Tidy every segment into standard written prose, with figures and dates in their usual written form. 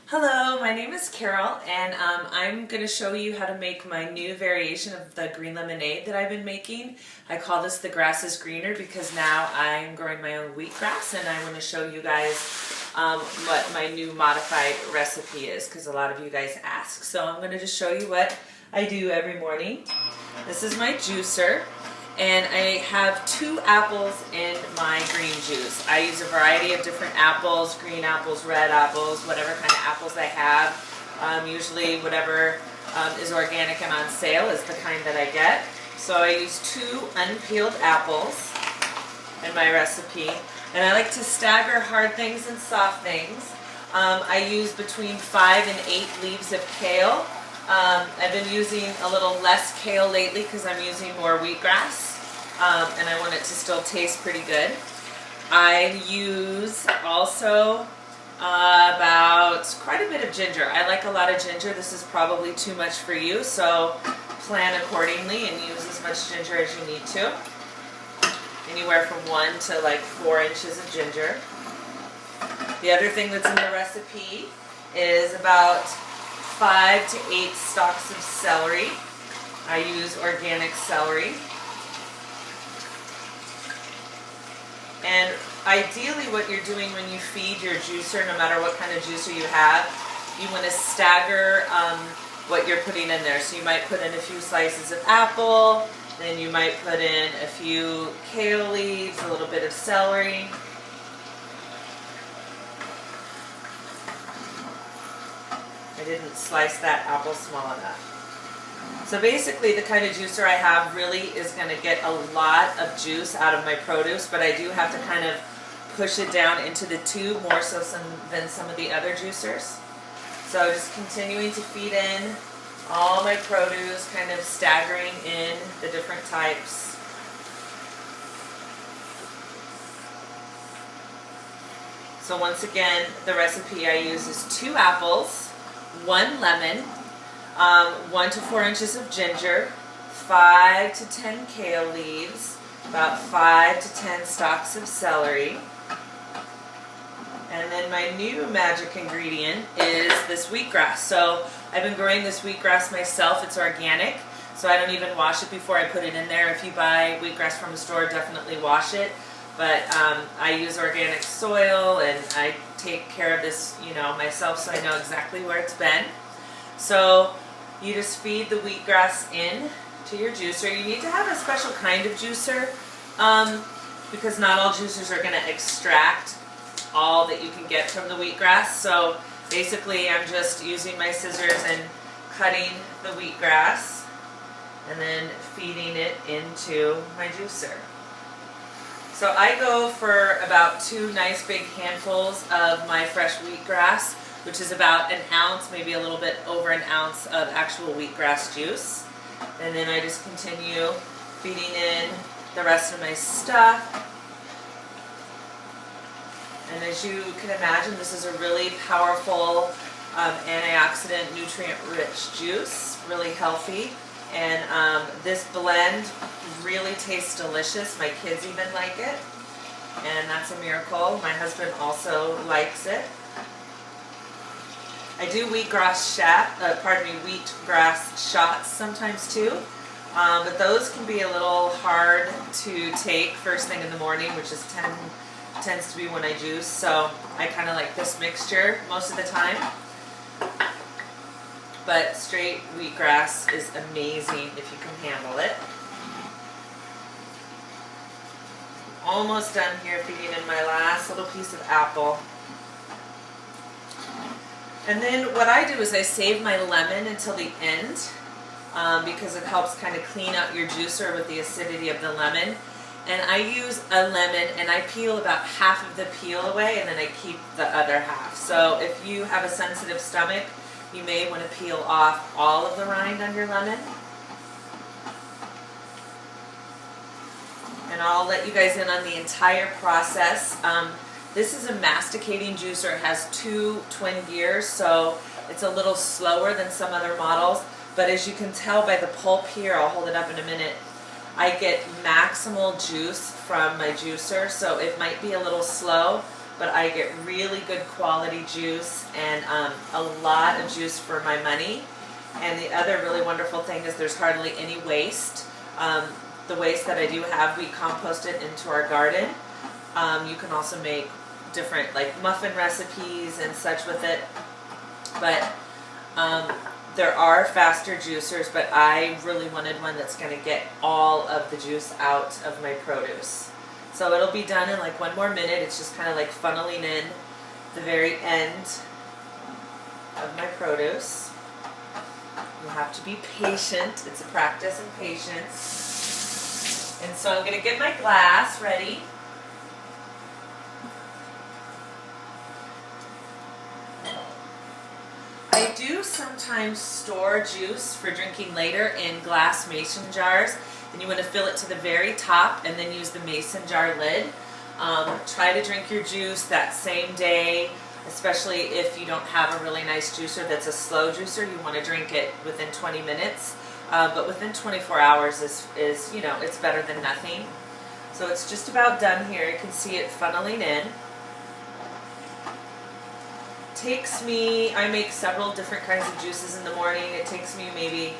Hello, my name is Carol, and I'm going to show you how to make my new variation of the green lemonade that I've been making. I call this the grass is greener because now I'm growing my own wheatgrass, and I want to show you guys what my new modified recipe is because a lot of you guys ask. So I'm going to just show you what I do every morning. This is my juicer. And I have 2 apples in my green juice. I use a variety of different apples, green apples, red apples, whatever kind of apples I have. Usually whatever is organic and on sale is the kind that I get. So I use 2 unpeeled apples in my recipe. And I like to stagger hard things and soft things. I use between 5 and 8 leaves of kale. I've been using a little less kale lately because I'm using more wheatgrass, and I want it to still taste pretty good. I use also about quite a bit of ginger. I like a lot of ginger. This is probably too much for you, so plan accordingly and use as much ginger as you need to. Anywhere from 1 to like 4 inches of ginger. The other thing that's in the recipe is about 5 to 8 stalks of celery. I use organic celery. And ideally what you're doing when you feed your juicer, no matter what kind of juicer you have, you want to stagger what you're putting in there. So you might put in a few slices of apple, then you might put in a few kale leaves, a little bit of celery. I didn't slice that apple small enough. So basically the kind of juicer I have really is going to get a lot of juice out of my produce, but I do have to kind of push it down into the tube more so than some of the other juicers. So just continuing to feed in all my produce, kind of staggering in the different types. So once again, the recipe I use is 2 apples, 1 lemon, 1 to 4 inches of ginger, 5 to 10 kale leaves, about 5 to 10 stalks of celery. And then my new magic ingredient is this wheatgrass. So I've been growing this wheatgrass myself. It's organic, so I don't even wash it before I put it in there. If you buy wheatgrass from a store, definitely wash it. But I use organic soil, and I take care of this, myself, so I know exactly where it's been. So you just feed the wheatgrass in to your juicer. You need to have a special kind of juicer because not all juicers are going to extract all that you can get from the wheatgrass. So basically I'm just using my scissors and cutting the wheatgrass and then feeding it into my juicer. So I go for about 2 nice big handfuls of my fresh wheatgrass, which is about an ounce, maybe a little bit over an ounce of actual wheatgrass juice. And then I just continue feeding in the rest of my stuff. And as you can imagine, this is a really powerful antioxidant, nutrient-rich juice, really healthy. And this blend really tastes delicious. My kids even like it, and that's a miracle. My husband also likes it. I do wheatgrass shots sometimes too, but those can be a little hard to take first thing in the morning, which tends to be when I juice. So I kind of like this mixture most of the time. But straight wheatgrass is amazing if you can handle it. Almost done here feeding in my last little piece of apple. And then what I do is I save my lemon until the end because it helps kind of clean out your juicer with the acidity of the lemon. And I use a lemon and I peel about half of the peel away, and then I keep the other half. So if you have a sensitive stomach, you may want to peel off all of the rind on your lemon. And I'll let you guys in on the entire process. This is a masticating juicer. It has 2 twin gears, so it's a little slower than some other models. But as you can tell by the pulp here, I'll hold it up in a minute, I get maximal juice from my juicer, so it might be a little slow, but I get really good quality juice and a lot of juice for my money. And the other really wonderful thing is there's hardly any waste. The waste that I do have, we compost it into our garden. You can also make different like muffin recipes and such with it. But there are faster juicers, but I really wanted one that's going to get all of the juice out of my produce. So it'll be done in like one more minute. It's just kind of like funneling in the very end of my produce. You have to be patient. It's a practice in patience. And so I'm going to get my glass ready. I do sometimes store juice for drinking later in glass mason jars, and you want to fill it to the very top and then use the mason jar lid. Try to drink your juice that same day, especially if you don't have a really nice juicer that's a slow juicer. You want to drink it within 20 minutes, but within 24 hours is you know, it's better than nothing. So it's just about done here. You can see it funneling in. Takes me, I make several different kinds of juices in the morning. It takes me maybe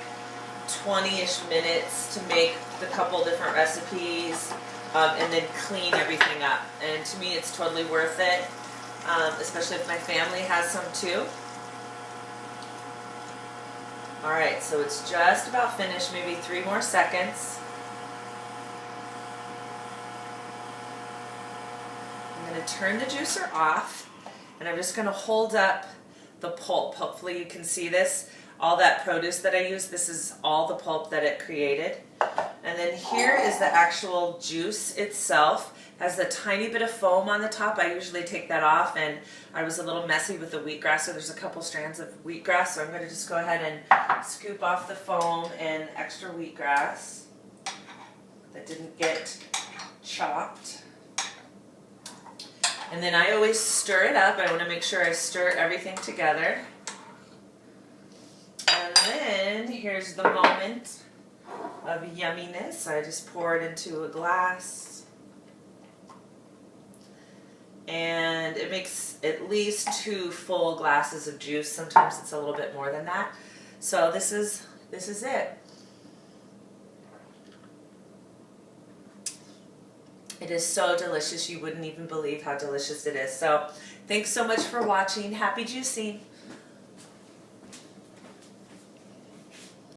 20-ish minutes to make the couple different recipes and then clean everything up. And to me it's totally worth it, especially if my family has some too. Alright, so it's just about finished, maybe 3 more seconds. I'm going to turn the juicer off. And I'm just going to hold up the pulp. Hopefully you can see this. All that produce that I use, this is all the pulp that it created. And then here is the actual juice itself. It has a tiny bit of foam on the top. I usually take that off, and I was a little messy with the wheatgrass, so there's a couple strands of wheatgrass. So I'm going to just go ahead and scoop off the foam and extra wheatgrass that didn't get chopped. And then I always stir it up. I want to make sure I stir everything together. And then here's the moment of yumminess. I just pour it into a glass. And it makes at least 2 full glasses of juice. Sometimes it's a little bit more than that. So this is it. It is so delicious, you wouldn't even believe how delicious it is. So thanks so much for watching. Happy juicing.